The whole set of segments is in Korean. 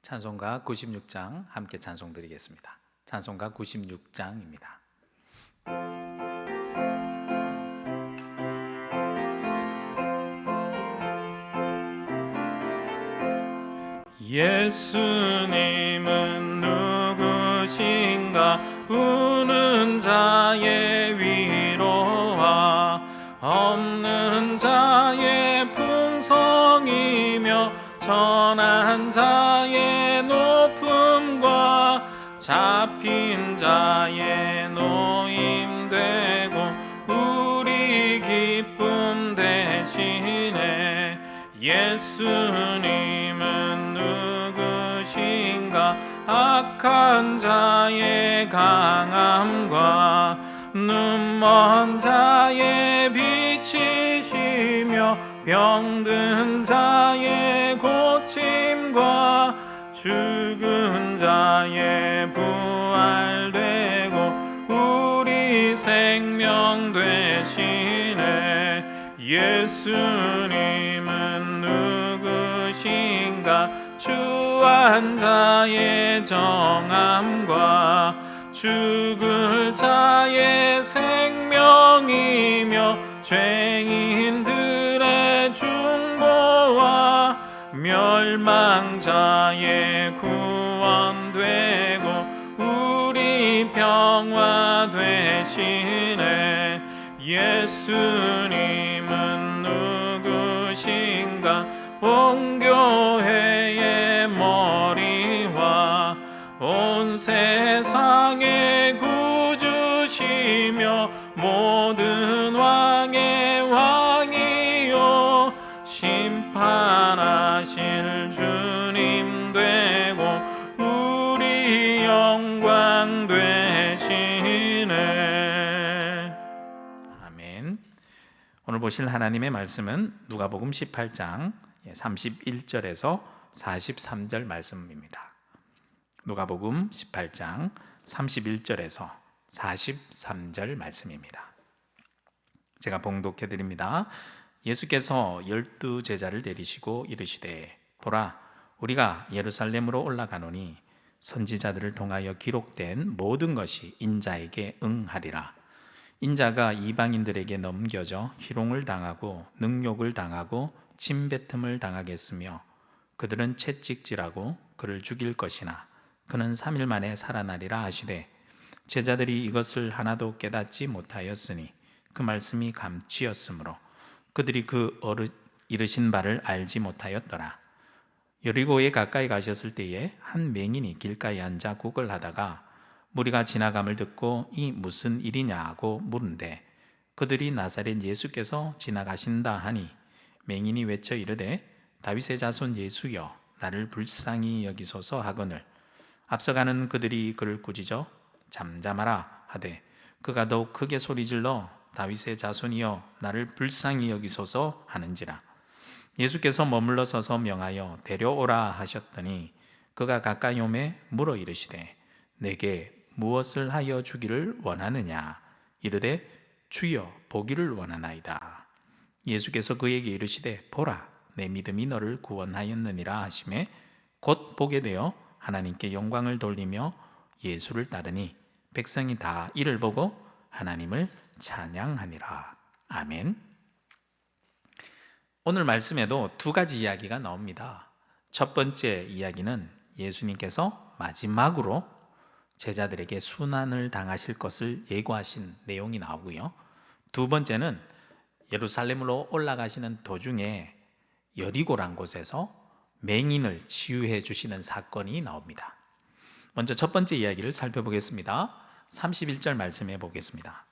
찬송가 96장 함께 찬송 드리겠습니다. 찬송가 96장입니다. 예수님은 누구신가? 우는 자의 위로와 없는 자의 풍성이며 천한 자의 높음과 잡힌 자의 노임되고 우리 기쁨 되시네. 예수님은 누구신가? 악한 자의 강함과 눈먼 자의 빛이시며 병든 자의 고침과 죽은 자의 부활되고 우리 생명 되시네. 예수님은 누구신가? 주한 자의 정함과 죽을 자의 생명이며 죄인들의 중보와 멸망자의 구원되고 우리 평화 되시네. 예수님은 누구신가? 온 교회의 머리와 온 세상의 구주시며 모든 왕의 왕이요 심판하실 주님 되고 우리 영광 되시네. 아멘. 오늘 보실 하나님의 말씀은 누가복음 18장 31절에서 43절 말씀입니다. 누가복음 18장 31절에서 43절 말씀입니다. 제가 봉독해 드립니다. 예수께서 12 제자를 데리시고 이르시되 보라, 우리가 예루살렘으로 올라가노니 선지자들을 통하여 기록된 모든 것이 인자에게 응하리라. 인자가 이방인들에게 넘겨져 희롱을 당하고 능욕을 당하고 침뱉음을 당하겠으며 그들은 채찍질하고 그를 죽일 것이나 그는 3일 만에 살아나리라 하시되 제자들이 이것을 하나도 깨닫지 못하였으니 그 말씀이 감추었으므로 그들이 그 이르신 바를 알지 못하였더라. 여리고에 가까이 가셨을 때에 한 맹인이 길가에 앉아 국을 하다가 무리가 지나감을 듣고 이 무슨 일이냐 하고 물은데 그들이 나사렛 예수께서 지나가신다 하니 맹인이 외쳐 이르되 다윗의 자손 예수여 나를 불쌍히 여기소서 하거늘 앞서가는 그들이 그를 꾸짖어 잠잠하라 하되 그가 더욱 크게 소리질러 다윗의 자손이여 나를 불쌍히 여기소서 하는지라. 예수께서 머물러 서서 명하여 데려오라 하셨더니 그가 가까이 오매 물어 이르시되 내게 무엇을 하여 주기를 원하느냐? 이르되 주여 보기를 원하나이다. 예수께서 그에게 이르시되 보라 내 믿음이 너를 구원하였느니라 하시매 곧 보게 되어 하나님께 영광을 돌리며 예수를 따르니 백성이 다 이를 보고 하나님을 찬양하니라. 아멘. 오늘 말씀에도 두 가지 이야기가 나옵니다. 첫 번째 이야기는 예수님께서 마지막으로 제자들에게 순환을 당하실 것을 예고하신 내용이 나오고요. 두 번째는 예루살렘으로 올라가시는 도중에 여리고란 곳에서 맹인을 치유해 주시는 사건이 나옵니다. 먼저 첫 번째 이야기를 살펴보겠습니다. 31절 말씀해 보겠습니다.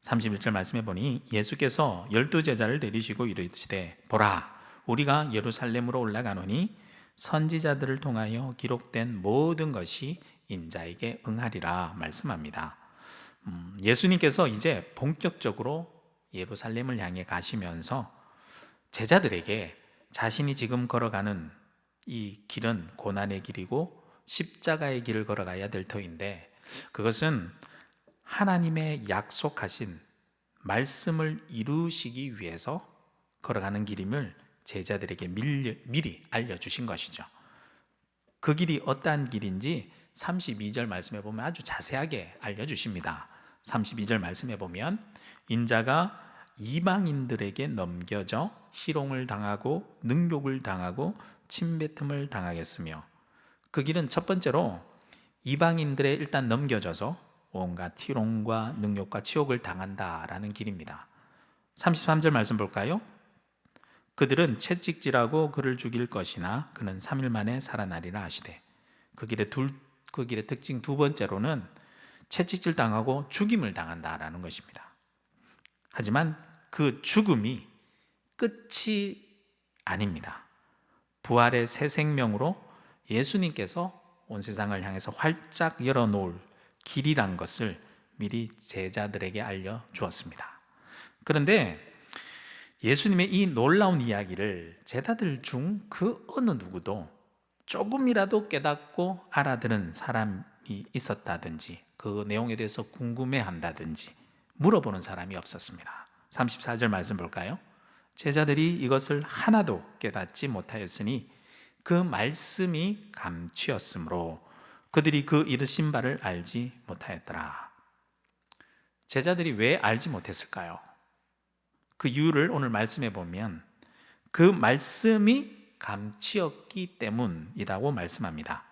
31절 말씀해 보니 예수께서 12 제자를 데리시고 이르시되 보라 우리가 예루살렘으로 올라가노니 선지자들을 통하여 기록된 모든 것이 인자에게 응하리라 말씀합니다. 예수님께서 이제 본격적으로 예루살렘을 향해 가시면서 제자들에게 자신이 지금 걸어가는 이 길은 고난의 길이고 십자가의 길을 걸어가야 될 터인데 그것은 하나님의 약속하신 말씀을 이루시기 위해서 걸어가는 길임을 제자들에게 미리 알려주신 것이죠. 그 길이 어떠한 길인지 32절 말씀에 보면 아주 자세하게 알려주십니다. 32절 말씀에 보면 인자가 이방인들에게 넘겨져 희롱을 당하고 능욕을 당하고 침뱉음을 당하겠으며, 그 길은 첫 번째로 이방인들에 일단 넘겨져서 온갖 희롱과 능욕과 치욕을 당한다라는 길입니다. 33절 말씀 볼까요? 그들은 채찍질하고 그를 죽일 것이나 그는 3일 만에 살아나리라 하시되. 그 길의 특징 두 번째로는 채찍질 당하고 죽임을 당한다라는 것입니다. 하지만 그 죽음이 끝이 아닙니다. 부활의 새 생명으로 예수님께서 온 세상을 향해서 활짝 열어놓을 길이란 것을 미리 제자들에게 알려주었습니다. 그런데 예수님의 이 놀라운 이야기를 제자들 중 그 어느 누구도 조금이라도 깨닫고 알아들은 사람이 있었다든지 그 내용에 대해서 궁금해한다든지 물어보는 사람이 없었습니다. 34절 말씀 볼까요? 제자들이 이것을 하나도 깨닫지 못하였으니 그 말씀이 감추었으므로 그들이 그 이르신 바를 알지 못하였더라. 제자들이 왜 알지 못했을까요? 그 이유를 오늘 말씀해 보면 그 말씀이 감추었기 때문이라고 말씀합니다.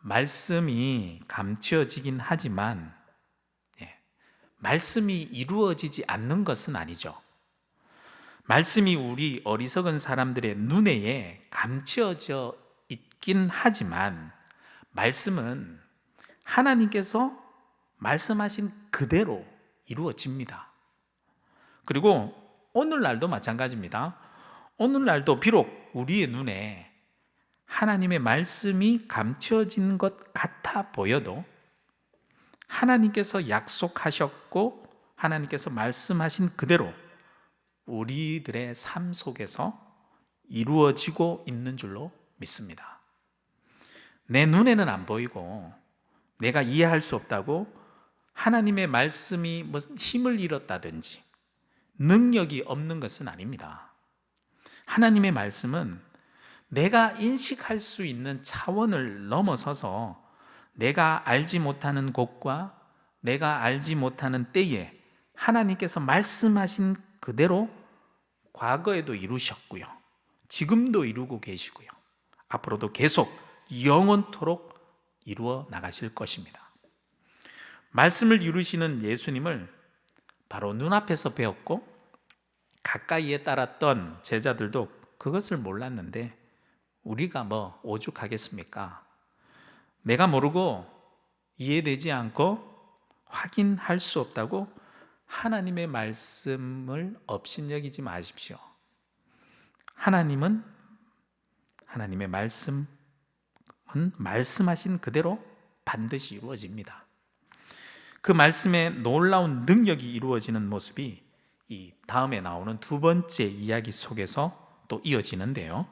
말씀이 감추어지긴 하지만 말씀이 이루어지지 않는 것은 아니죠. 말씀이 우리 어리석은 사람들의 눈에 감추어져 있긴 하지만 말씀은 하나님께서 말씀하신 그대로 이루어집니다. 그리고 오늘날도 마찬가지입니다. 오늘날도 비록 우리의 눈에 하나님의 말씀이 감추어진 것 같아 보여도 하나님께서 약속하셨고 하나님께서 말씀하신 그대로 우리들의 삶 속에서 이루어지고 있는 줄로 믿습니다. 내 눈에는 안 보이고 내가 이해할 수 없다고 하나님의 말씀이 무슨 힘을 잃었다든지 능력이 없는 것은 아닙니다. 하나님의 말씀은 내가 인식할 수 있는 차원을 넘어서서 내가 알지 못하는 곳과 내가 알지 못하는 때에 하나님께서 말씀하신 그대로 과거에도 이루셨고요, 지금도 이루고 계시고요, 앞으로도 계속 영원토록 이루어 나가실 것입니다. 말씀을 이루시는 예수님을 바로 눈앞에서 배웠고 가까이에 따랐던 제자들도 그것을 몰랐는데 우리가 뭐 오죽하겠습니까? 내가 모르고 이해되지 않고 확인할 수 없다고 하나님의 말씀을 업신여기지 마십시오. 하나님의 말씀은 말씀하신 그대로 반드시 이루어집니다. 그 말씀의 놀라운 능력이 이루어지는 모습이 이 다음에 나오는 두 번째 이야기 속에서 또 이어지는데요.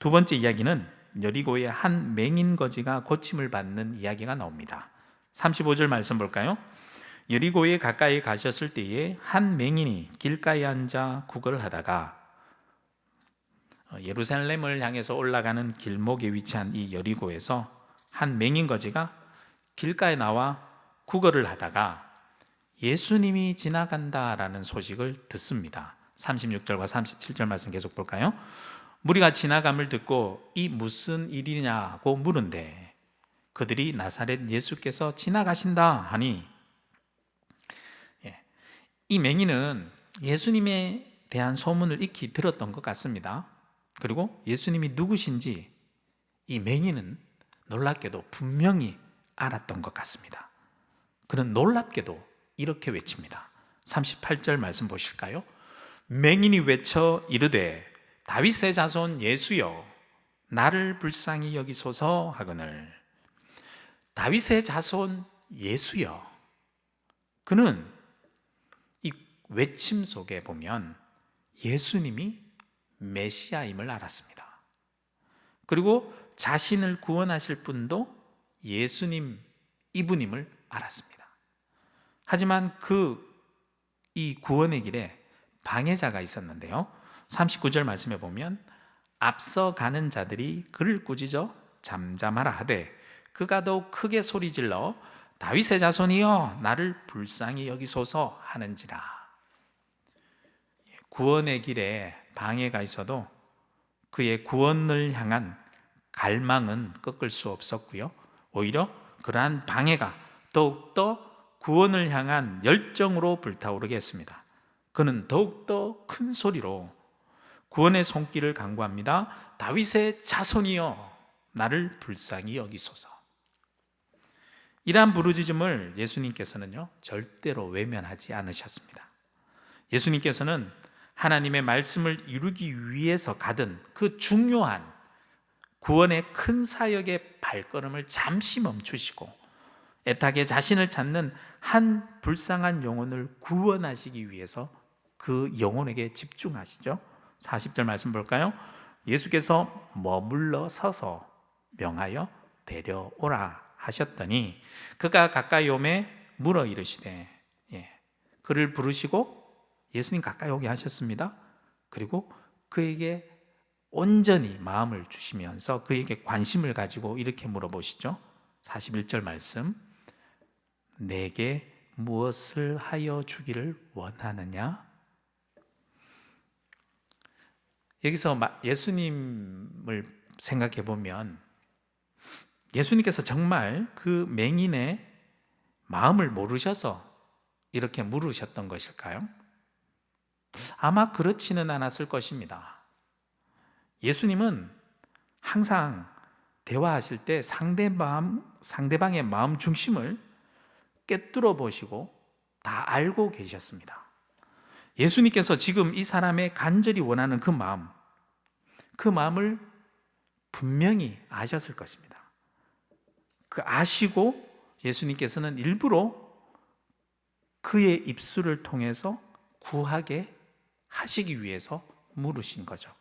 두 번째 이야기는 여리고의 한 맹인거지가 고침을 받는 이야기가 나옵니다. 35절 말씀 볼까요? 여리고에 가까이 가셨을 때에 한 맹인이 길가에 앉아 구걸을 하다가, 예루살렘을 향해서 올라가는 길목에 위치한 이 여리고에서 한 맹인거지가 길가에 나와 구걸을 하다가 예수님이 지나간다라는 소식을 듣습니다. 36절과 37절 말씀 계속 볼까요? 무리가 지나감을 듣고 이 무슨 일이냐고 물은데 그들이 나사렛 예수께서 지나가신다 하니, 이 맹인은 예수님에 대한 소문을 익히 들었던 것 같습니다. 그리고 예수님이 누구신지 이 맹인은 놀랍게도 분명히 알았던 것 같습니다. 그는 놀랍게도 이렇게 외칩니다. 38절 말씀 보실까요? 맹인이 외쳐 이르되 다윗의 자손 예수여 나를 불쌍히 여기소서 하거늘. 다윗의 자손 예수여. 그는 이 외침 속에 보면 예수님이 메시아임을 알았습니다. 그리고 자신을 구원하실 분도 예수님 이분임을 알았습니다. 하지만 이 구원의 길에 방해자가 있었는데요. 39절 말씀에 보면 앞서가는 자들이 그를 꾸짖어 잠잠하라 하되 그가 더욱 크게 소리질러 다윗의 자손이여 나를 불쌍히 여기소서 하는지라. 구원의 길에 방해가 있어도 그의 구원을 향한 갈망은 꺾을 수 없었고요, 오히려 그러한 방해가 더욱더 구원을 향한 열정으로 불타오르게 했습니다. 그는 더욱더 큰 소리로 구원의 손길을 간구합니다. 다윗의 자손이여 나를 불쌍히 여기소서. 이러한 부르짖음을 예수님께서는요 절대로 외면하지 않으셨습니다. 예수님께서는 하나님의 말씀을 이루기 위해서 가던 그 중요한 구원의 큰 사역의 발걸음을 잠시 멈추시고 애타게 자신을 찾는 한 불쌍한 영혼을 구원하시기 위해서 그 영혼에게 집중하시죠. 40절 말씀 볼까요? 예수께서 머물러 서서 명하여 데려오라 하셨더니 그가 가까이 오매 물어 이르시되, 그를 부르시고 예수님 가까이 오게 하셨습니다. 그리고 그에게 온전히 마음을 주시면서 그에게 관심을 가지고 이렇게 물어보시죠. 41절 말씀, 내게 무엇을 하여 주기를 원하느냐? 여기서 예수님을 생각해 보면 예수님께서 정말 그 맹인의 마음을 모르셔서 이렇게 물으셨던 것일까요? 아마 그렇지는 않았을 것입니다. 예수님은 항상 대화하실 때 상대방의 마음 중심을 꿰뚫어 보시고 다 알고 계셨습니다. 예수님께서 지금 이 사람의 간절히 원하는 그 마음을 분명히 아셨을 것입니다. 그 아시고 예수님께서는 일부러 그의 입술을 통해서 구하게 하시기 위해서 물으신 거죠.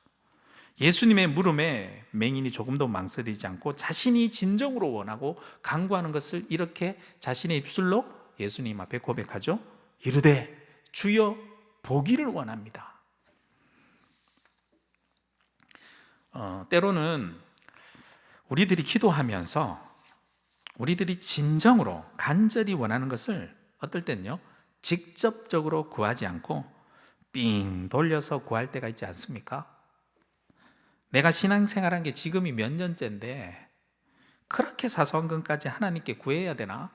예수님의 물음에 맹인이 조금도 망설이지 않고 자신이 진정으로 원하고 간구하는 것을 이렇게 자신의 입술로 예수님 앞에 고백하죠. 이르되 주여 보기를 원합니다. 때로는 우리들이 기도하면서 우리들이 진정으로 간절히 원하는 것을 어떨 때는요 직접적으로 구하지 않고 삥 돌려서 구할 때가 있지 않습니까? 내가 신앙생활한 게 지금이 몇 년째인데 그렇게 사소한 것까지 하나님께 구해야 되나?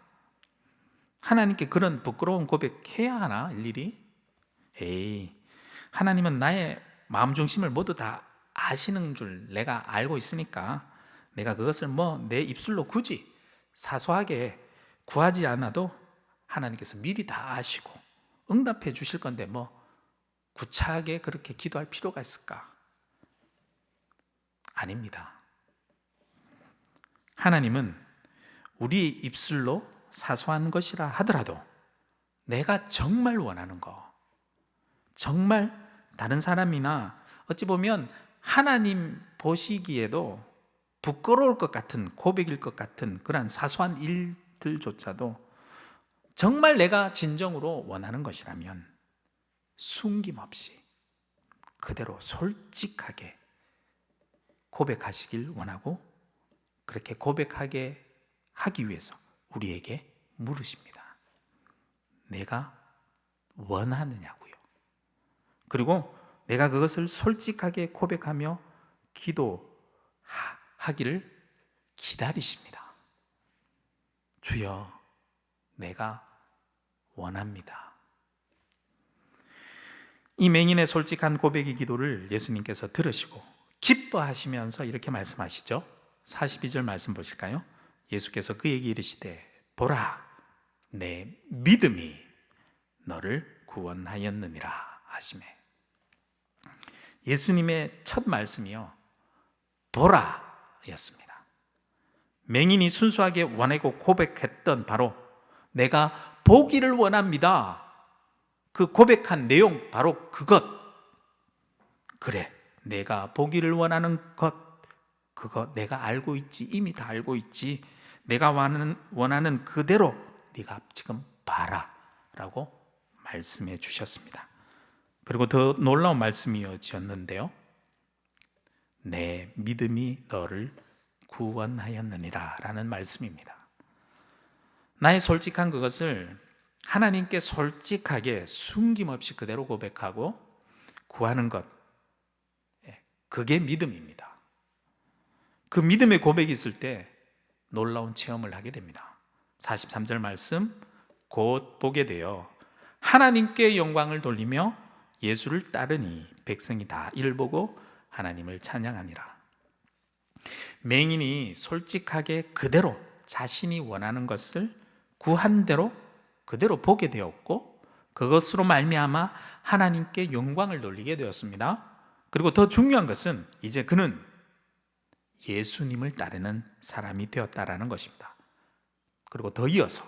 하나님께 그런 부끄러운 고백해야 하나? 일일이? 에이, 하나님은 나의 마음 중심을 모두 다 아시는 줄 내가 알고 있으니까 내가 그것을 내 입술로 굳이 사소하게 구하지 않아도 하나님께서 미리 다 아시고 응답해 주실 건데 구차하게 그렇게 기도할 필요가 있을까? 아닙니다. 하나님은 우리 입술로 사소한 것이라 하더라도 내가 정말 원하는 거, 정말 다른 사람이나 어찌 보면 하나님 보시기에도 부끄러울 것 같은 고백일 것 같은 그런 사소한 일들조차도 정말 내가 진정으로 원하는 것이라면 숨김없이 그대로 솔직하게 고백하시길 원하고 그렇게 고백하게 하기 위해서 우리에게 물으십니다. 내가 원하느냐고요. 그리고 내가 그것을 솔직하게 고백하며 기도하기를 기다리십니다. 주여, 내가 원합니다. 이 맹인의 솔직한 고백의 기도를 예수님께서 들으시고 기뻐하시면서 이렇게 말씀하시죠. 42절 말씀 보실까요? 예수께서 그에게 이르시되 보라, 내 믿음이 너를 구원하였느니라 하시매. 예수님의 첫 말씀이요 보라 였습니다. 맹인이 순수하게 원하고 고백했던 바로 내가 보기를 원합니다. 그 고백한 내용 바로 그것. 그래, 내가 보기를 원하는 것, 그거 내가 알고 있지. 이미 다 알고 있지. 내가 원하는 그대로 네가 지금 봐라 라고 말씀해 주셨습니다. 그리고 더 놀라운 말씀이 이어졌는데요, 내 믿음이 너를 구원하였느니라 라는 말씀입니다. 나의 솔직한 그것을 하나님께 솔직하게 숨김없이 그대로 고백하고 구하는 것, 그게 믿음입니다. 그 믿음의 고백이 있을 때 놀라운 체험을 하게 됩니다. 43절 말씀, 곧 보게 되어 하나님께 영광을 돌리며 예수를 따르니 백성이 다 이를 보고 하나님을 찬양하니라. 맹인이 솔직하게 그대로 자신이 원하는 것을 구한 대로 그대로 보게 되었고, 그것으로 말미암아 하나님께 영광을 돌리게 되었습니다. 그리고 더 중요한 것은 이제 그는 예수님을 따르는 사람이 되었다라는 것입니다. 그리고 더 이어서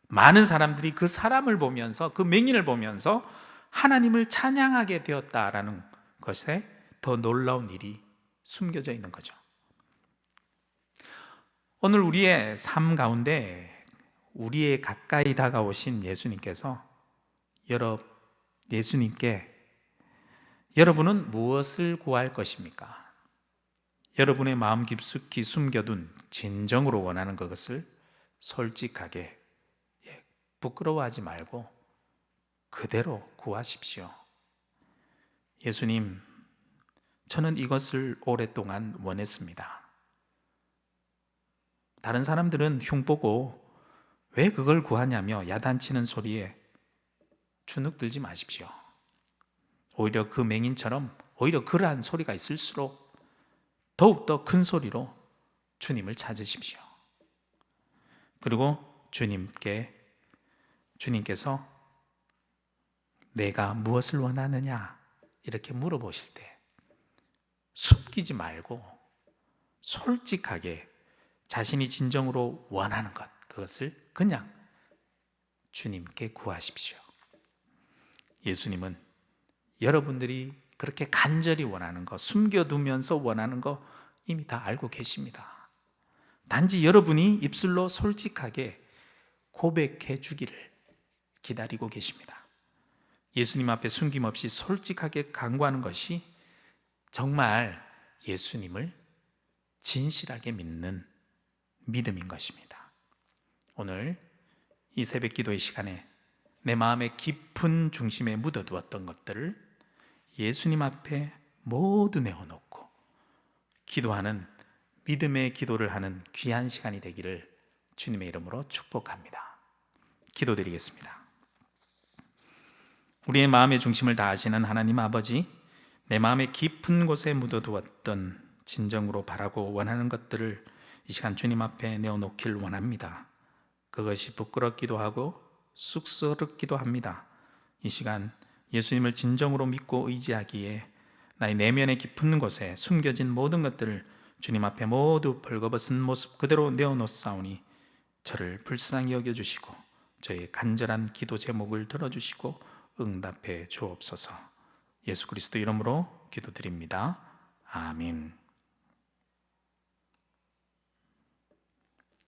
많은 사람들이 그 사람을 보면서, 그 맹인을 보면서 하나님을 찬양하게 되었다라는 것에 더 놀라운 일이 숨겨져 있는 거죠. 오늘 우리의 삶 가운데 우리의 가까이 다가오신 예수님께서 예수님께 여러분은 무엇을 구할 것입니까? 여러분의 마음 깊숙이 숨겨둔 진정으로 원하는 그것을 솔직하게, 부끄러워하지 말고 그대로 구하십시오. 예수님, 저는 이것을 오랫동안 원했습니다. 다른 사람들은 흉보고 왜 그걸 구하냐며 야단치는 소리에 주눅들지 마십시오. 오히려 그 맹인처럼 오히려 그러한 소리가 있을수록 더욱더 큰 소리로 주님을 찾으십시오. 그리고 주님께서 내가 무엇을 원하느냐 이렇게 물어보실 때 숨기지 말고 솔직하게 자신이 진정으로 원하는 것, 그것을 그냥 주님께 구하십시오. 예수님은 여러분들이 그렇게 간절히 원하는 거, 숨겨두면서 원하는 거 이미 다 알고 계십니다. 단지 여러분이 입술로 솔직하게 고백해 주기를 기다리고 계십니다. 예수님 앞에 숨김없이 솔직하게 간구하는 것이 정말 예수님을 진실하게 믿는 믿음인 것입니다. 오늘 이 새벽 기도의 시간에 내 마음의 깊은 중심에 묻어두었던 것들을 예수님 앞에 모두 내어놓고 기도하는, 믿음의 기도를 하는 귀한 시간이 되기를 주님의 이름으로 축복합니다. 기도드리겠습니다. 우리의 마음의 중심을 다 아시는 하나님 아버지, 내 마음의 깊은 곳에 묻어두었던 진정으로 바라고 원하는 것들을 이 시간 주님 앞에 내어놓길 원합니다. 그것이 부끄럽기도 하고 쑥스럽기도 합니다. 이 시간 예수님을 진정으로 믿고 의지하기에 나의 내면의 깊은 곳에 숨겨진 모든 것들을 주님 앞에 모두 벌거벗은 모습 그대로 내어놓사오니 저를 불쌍히 여겨주시고 저의 간절한 기도 제목을 들어주시고 응답해 주옵소서. 예수 그리스도 이름으로 기도드립니다. 아멘.